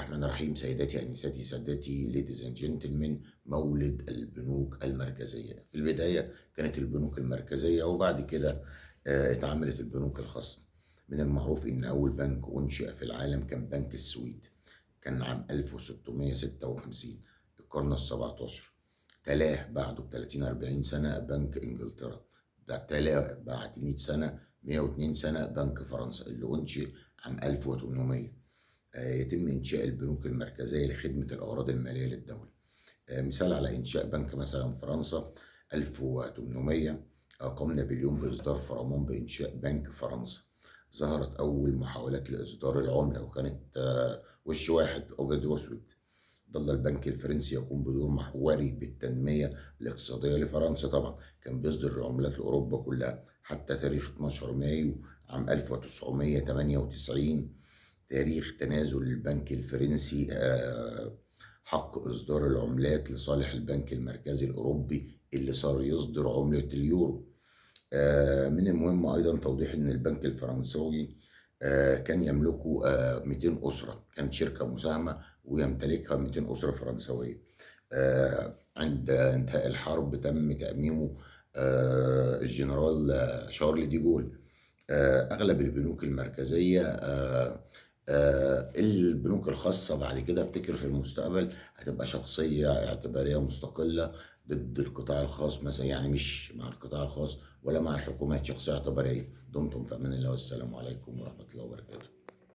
الرحمن الرحيم. سيداتي أنساتي سادتي ladies and gentlemen، مولد البنوك المركزية. في البداية كانت البنوك المركزية وبعد كده اتعملت البنوك الخاصة. من المعروف إن أول بنك أنشئ في العالم كان بنك السويد، كان عام 1656 القرن ال17. تلاه بعده ب30-40 سنة بنك إنجلترا. ده تلاه بعد 100 سنة 102 سنة بنك فرنسا اللي أنشئ عام 1800. يتم إنشاء البنوك المركزية لخدمة الأغراض المالية للدولة. مثال على إنشاء بنك مثلا فرنسا 1800 قام نابليون بإصدار فرمان بإنشاء بنك فرنسا. ظهرت أول محاولات لإصدار العملة وكانت وش واحد أبيض وأسود. ظل البنك الفرنسي يقوم بدور محوري بالتنمية الاقتصادية لفرنسا. طبعا كان بيصدر العملات لأوروبا كلها حتى تاريخ 12 مايو عام 1998، تاريخ تنازل البنك الفرنسي حق إصدار العملات لصالح البنك المركزي الأوروبي اللي صار يصدر عملة اليورو. من المهم أيضا توضيح أن البنك الفرنساوي كان يملكه 200 أسرة، كانت شركة مساهمة ويمتلكها 200 أسرة فرنسوية. عند انتهاء الحرب تم تأميمه الجنرال شارل دي جول. أغلب البنوك المركزية البنوك الخاصة بعد كده افتكر في المستقبل هتبقى شخصية اعتبارية مستقلة ضد القطاع الخاص مثلا، يعني مش مع القطاع الخاص ولا مع الحكومات، شخصية اعتبارية. دمتم في أمان الله والسلام عليكم ورحمة الله وبركاته.